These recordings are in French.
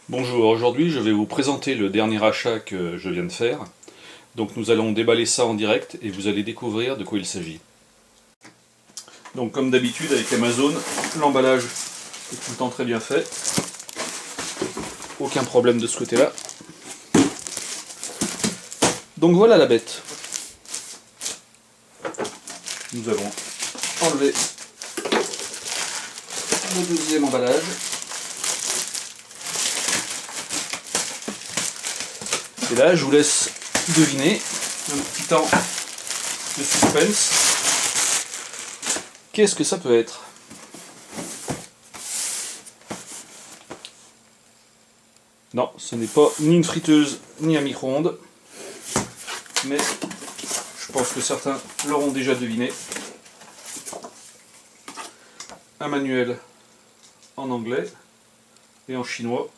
Bonjour, aujourd'hui je vais vous présenter le dernier achat que je viens de faire. Donc nous allons déballer ça en direct et vous allez découvrir de quoi il s'agit. Donc comme d'habitude avec Amazon, l'emballage est tout le temps très bien fait. Aucun problème de ce côté-là. Donc voilà la bête. Nous allons enlever le deuxième emballage. Et là, je vous laisse deviner, un petit temps de suspense. Qu'est-ce que ça peut être? Non, ce n'est pas ni une friteuse, ni un micro-ondes. Mais je pense que certains l'auront déjà deviné. Un manuel en anglais et en chinois.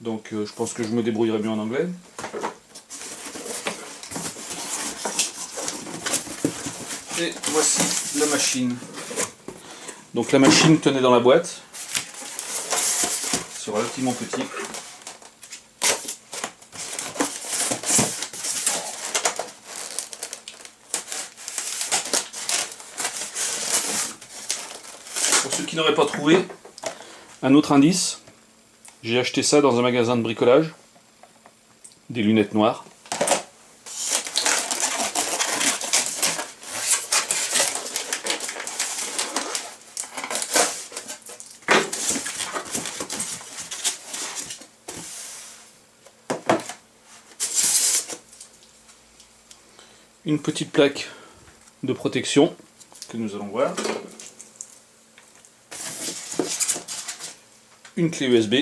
Donc je pense que je me débrouillerai bien en anglais. Et voici la machine. Donc la machine tenait dans la boîte. C'est relativement petit. Pour ceux qui n'auraient pas trouvé, un autre indice. J'ai acheté ça dans un magasin de bricolage. Des lunettes noires. Une petite plaque de protection que nous allons voir. Une clé USB.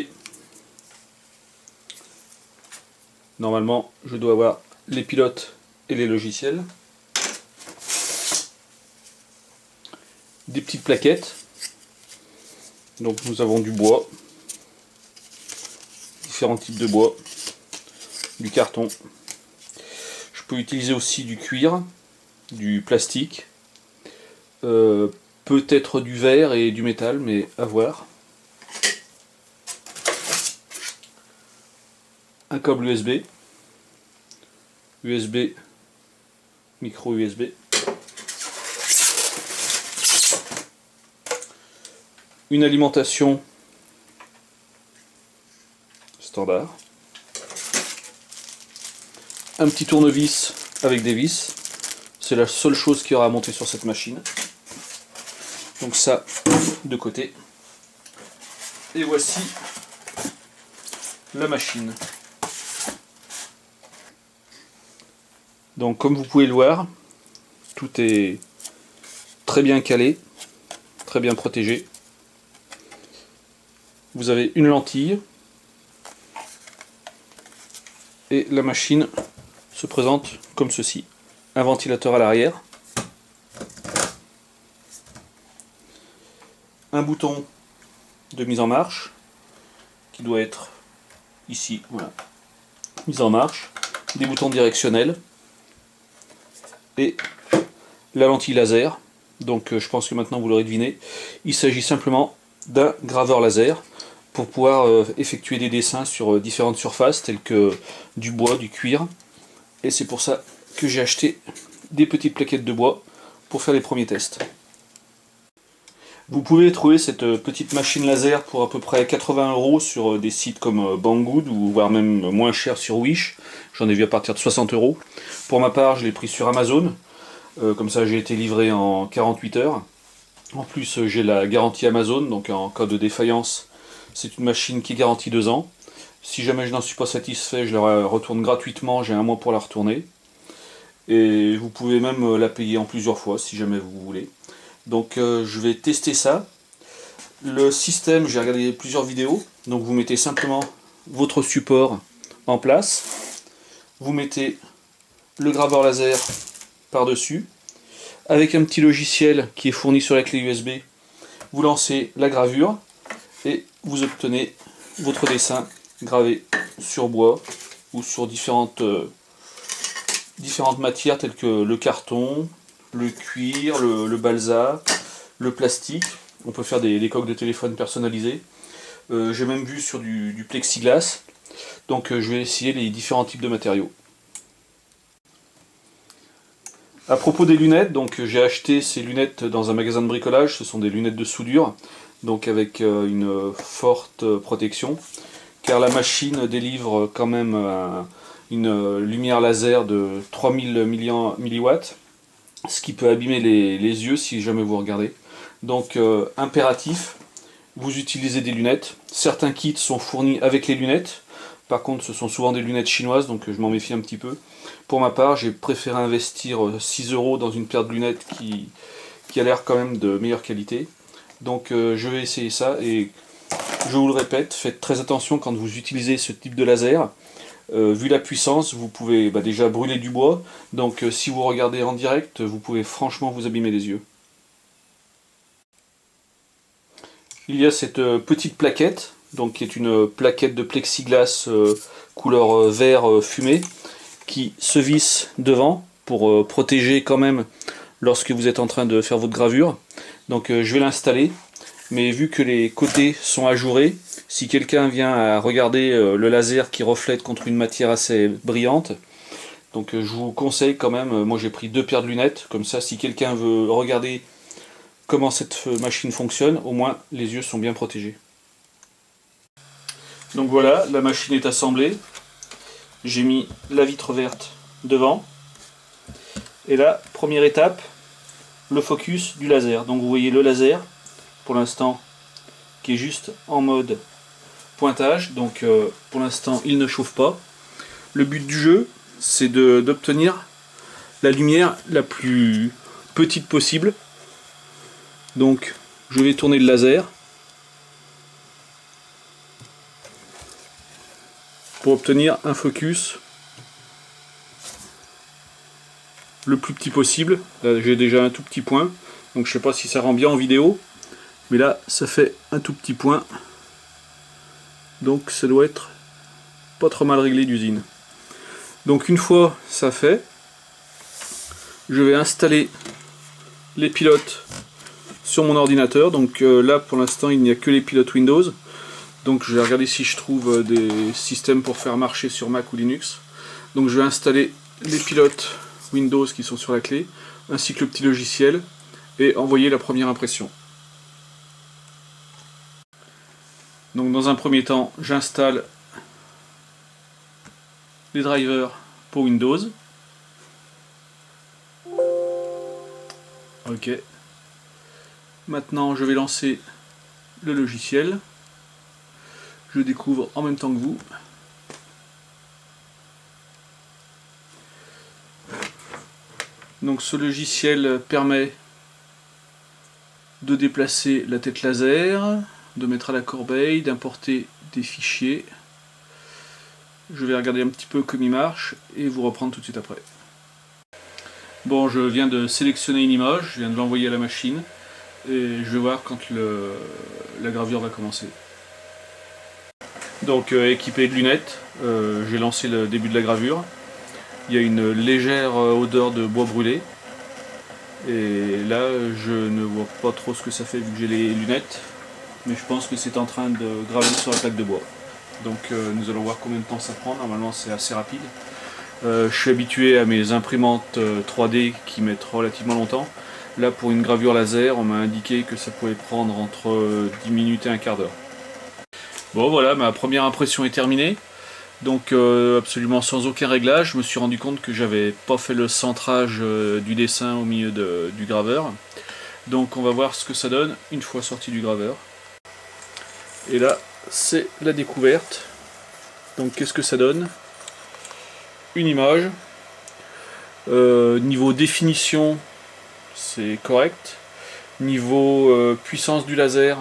Normalement, je dois avoir les pilotes et les logiciels. Des petites plaquettes. Donc nous avons du bois. Différents types de bois. Du carton. Je peux utiliser aussi du cuir, du plastique. Peut-être du verre et du métal, mais à voir. Un câble USB, micro USB, une alimentation standard, un petit tournevis avec des vis, c'est la seule chose qu'il y aura à monter sur cette machine. Donc ça de côté. Et voici la machine. Donc comme vous pouvez le voir, tout est très bien calé, très bien protégé. Vous avez une lentille et la machine se présente comme ceci. Un ventilateur à l'arrière, un bouton de mise en marche qui doit être ici, voilà, mise en marche, des boutons directionnels et la lentille laser. Donc je pense que maintenant vous l'aurez deviné, il s'agit simplement d'un graveur laser pour pouvoir effectuer des dessins sur différentes surfaces telles que du bois, du cuir, et c'est pour ça que j'ai acheté des petites plaquettes de bois pour faire les premiers tests. Vous pouvez trouver cette petite machine laser pour à peu près 80 € sur des sites comme Banggood, ou voire même moins cher sur Wish. J'en ai vu à partir de 60 €. Pour ma part, je l'ai pris sur Amazon. Comme ça, j'ai été livré en 48 heures. En plus, j'ai la garantie Amazon, donc en cas de défaillance, c'est une machine qui est garantie 2 ans. Si jamais je n'en suis pas satisfait, je la retourne gratuitement, j'ai un mois pour la retourner. Et vous pouvez même la payer en plusieurs fois si jamais vous voulez. Donc je vais tester ça. Le système, j'ai regardé plusieurs vidéos. Donc vous mettez simplement votre support en place. Vous mettez le graveur laser par-dessus. Avec un petit logiciel qui est fourni sur la clé USB, vous lancez la gravure et vous obtenez votre dessin gravé sur bois ou sur différentes matières telles que le carton, le cuir, le balsa, le plastique. On peut faire des coques de téléphone personnalisées. J'ai même vu sur du plexiglas. Donc je vais essayer les différents types de matériaux. À propos des lunettes, donc j'ai acheté ces lunettes dans un magasin de bricolage. Ce sont des lunettes de soudure, donc avec une forte protection, car la machine délivre quand même une lumière laser de 3000 milliwatts, ce qui peut abîmer les yeux si jamais vous regardez. Donc impératif, vous utilisez des lunettes. Certains kits sont fournis avec les lunettes. Par contre, ce sont souvent des lunettes chinoises, donc je m'en méfie un petit peu. Pour ma part, j'ai préféré investir 6 € dans une paire de lunettes qui a l'air quand même de meilleure qualité. Donc je vais essayer ça, et je vous le répète, faites très attention quand vous utilisez ce type de laser. Vu la puissance, vous pouvez déjà brûler du bois, donc si vous regardez en direct, vous pouvez franchement vous abîmer les yeux. Il y a cette petite plaquette, donc qui est une plaquette de plexiglas couleur vert fumé, qui se visse devant pour protéger quand même lorsque vous êtes en train de faire votre gravure. Donc je vais l'installer, mais vu que les côtés sont ajourés, si quelqu'un vient à regarder le laser qui reflète contre une matière assez brillante, donc je vous conseille quand même, moi j'ai pris 2 paires de lunettes, comme ça si quelqu'un veut regarder comment cette machine fonctionne, au moins les yeux sont bien protégés. Donc voilà, la machine est assemblée. J'ai mis la vitre verte devant. Et là, première étape, le focus du laser. Donc vous voyez le laser, pour l'instant, qui est juste en mode pointage. Donc pour l'instant, il ne chauffe pas. Le but du jeu, c'est d'obtenir la lumière la plus petite possible. Donc je vais tourner le laser pour obtenir un focus le plus petit possible. Là j'ai déjà un tout petit point, donc je sais pas si ça rend bien en vidéo, mais là ça fait un tout petit point, donc ça doit être pas trop mal réglé d'usine. Donc une fois ça fait, je vais installer les pilotes sur mon ordinateur. Donc là pour l'instant il n'y a que les pilotes Windows, donc je vais regarder si je trouve des systèmes pour faire marcher sur Mac ou Linux. Donc je vais installer les pilotes Windows qui sont sur la clé, ainsi que le petit logiciel, et envoyer la première impression. Donc dans un premier temps, j'installe les drivers pour Windows. Ok. Maintenant, je vais lancer le logiciel. Je découvre en même temps que vous. Donc ce logiciel permet de déplacer la tête laser, de mettre à la corbeille, d'importer des fichiers. Je vais regarder un petit peu comme il marche et vous reprendre tout de suite après. Bon, je viens de sélectionner une image, je viens de l'envoyer à la machine et je vais voir quand la gravure va commencer. Donc équipé de lunettes, j'ai lancé le début de la gravure. Il y a une légère odeur de bois brûlé. Et là, je ne vois pas trop ce que ça fait vu que j'ai les lunettes. Mais je pense que c'est en train de graver sur la plaque de bois. Donc nous allons voir combien de temps ça prend. Normalement c'est assez rapide. Je suis habitué à mes imprimantes 3D qui mettent relativement longtemps. Là pour une gravure laser, on m'a indiqué que ça pouvait prendre entre 10 minutes et un quart d'heure. Bon voilà, ma première impression est terminée. Donc absolument sans aucun réglage, je me suis rendu compte que j'avais pas fait le centrage du dessin au milieu du graveur. Donc on va voir ce que ça donne une fois sorti du graveur. Et là c'est la découverte. Donc qu'est-ce que ça donne? Une image. Niveau définition c'est correct. Niveau puissance du laser,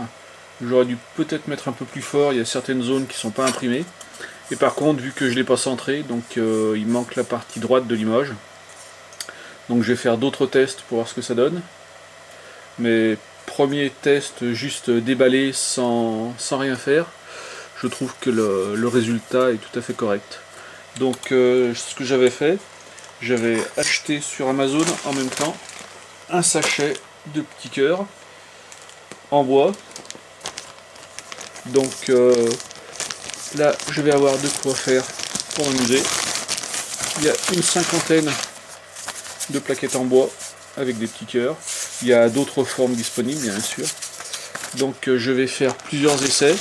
j'aurais dû peut-être mettre un peu plus fort, il y a certaines zones qui ne sont pas imprimées. Et par contre, vu que je ne l'ai pas centré, donc il manque la partie droite de l'image. Donc je vais faire d'autres tests pour voir ce que ça donne. Mais premier test juste déballé sans rien faire, je trouve que le résultat est tout à fait correct. Donc ce que j'avais fait, j'avais acheté sur Amazon en même temps un sachet de petits cœurs en bois. Donc là je vais avoir de quoi faire pour m'amuser. Il y a une cinquantaine de plaquettes en bois avec des petits cœurs. Il y a d'autres formes disponibles bien sûr. Donc je vais faire plusieurs essais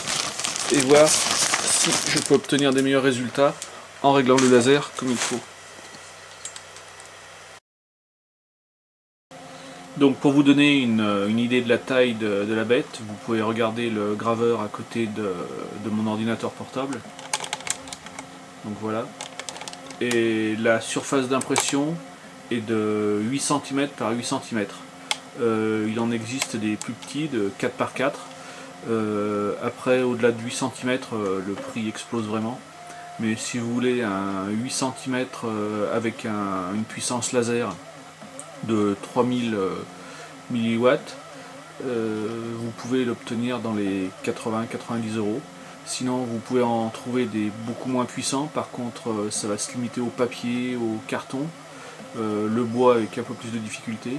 et voir si je peux obtenir des meilleurs résultats en réglant le laser comme il faut. Donc pour vous donner une idée de la taille de la bête, vous pouvez regarder le graveur à côté de mon ordinateur portable. Donc voilà. Et la surface d'impression est de 8 cm par 8 cm. Il en existe des plus petits de 4 par 4. Après, au-delà de 8 cm, le prix explose vraiment. Mais si vous voulez un 8 cm avec une puissance laser de 3000 milliwatts, vous pouvez l'obtenir dans les 80-90 euros. Sinon, vous pouvez en trouver des beaucoup moins puissants. Par contre, ça va se limiter au papier, au carton, le bois avec un peu plus de difficulté.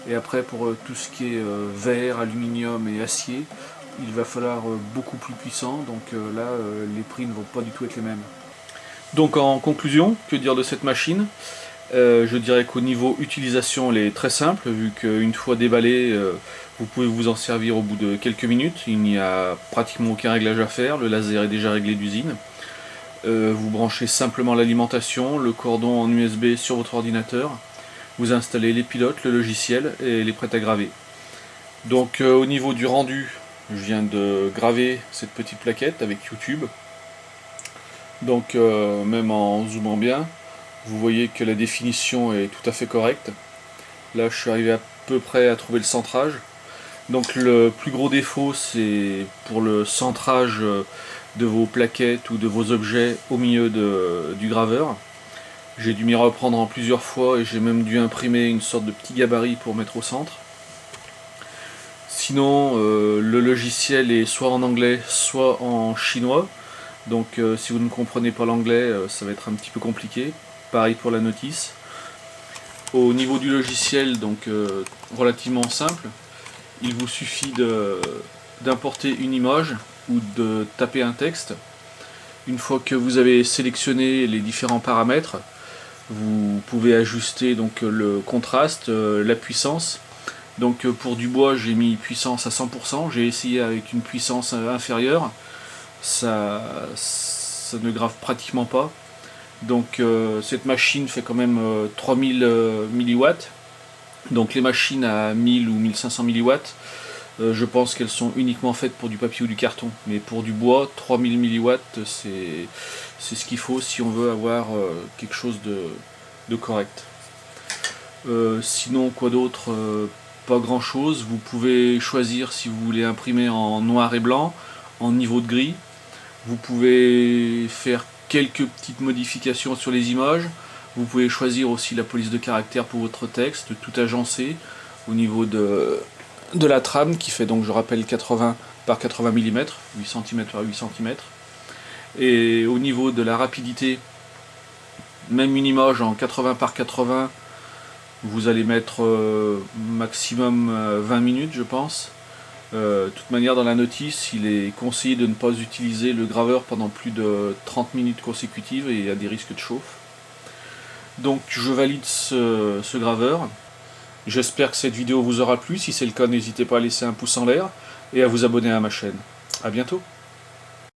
Et après, pour tout ce qui est verre, aluminium et acier, il va falloir beaucoup plus puissant. Donc là, les prix ne vont pas du tout être les mêmes. Donc en conclusion, que dire de cette machine ? Je dirais qu'au niveau utilisation, elle est très simple, vu qu'une fois déballée, vous pouvez vous en servir au bout de quelques minutes. Il n'y a pratiquement aucun réglage à faire, le laser est déjà réglé d'usine. Vous branchez simplement l'alimentation, le cordon en USB sur votre ordinateur. Vous installez les pilotes, le logiciel et elle est prête à graver. Donc au niveau du rendu, je viens de graver cette petite plaquette avec YouTube. Donc même en zoomant bien, vous voyez que la définition est tout à fait correcte. Là je suis arrivé à peu près à trouver le centrage. Donc le plus gros défaut c'est pour le centrage de vos plaquettes ou de vos objets au milieu du graveur. J'ai dû m'y reprendre en plusieurs fois et j'ai même dû imprimer une sorte de petit gabarit pour mettre au centre. Sinon le logiciel est soit en anglais soit en chinois. Donc si vous ne comprenez pas l'anglais, ça va être un petit peu compliqué. Pareil pour la notice. Au niveau du logiciel, donc relativement simple, il vous suffit d'importer une image ou de taper un texte. Une fois que vous avez sélectionné les différents paramètres, vous pouvez ajuster donc le contraste, la puissance. Donc pour du bois, j'ai mis puissance à 100%. J'ai essayé avec une puissance inférieure. Ça ne grave pratiquement pas. Donc cette machine fait quand même 3000 milliwatts. Donc les machines à 1000 ou 1500 milliwatts, je pense qu'elles sont uniquement faites pour du papier ou du carton. Mais pour du bois, 3000 milliwatts, c'est ce qu'il faut si on veut avoir quelque chose de correct. Sinon, quoi d'autre ? Pas grand chose. Vous pouvez choisir si vous voulez imprimer en noir et blanc, en niveau de gris. Vous pouvez faire quelques petites modifications sur les images. Vous pouvez choisir aussi la police de caractère pour votre texte, tout agencé au niveau de la trame qui fait donc, je rappelle, 80 par 80 mm, 8 cm par 8 cm. Et au niveau de la rapidité, même une image en 80 par 80, vous allez mettre maximum 20 minutes je pense. De toute manière, dans la notice, il est conseillé de ne pas utiliser le graveur pendant plus de 30 minutes consécutives et il y a des risques de chauffe. Donc je valide ce graveur. J'espère que cette vidéo vous aura plu. Si c'est le cas, n'hésitez pas à laisser un pouce en l'air et à vous abonner à ma chaîne. A bientôt.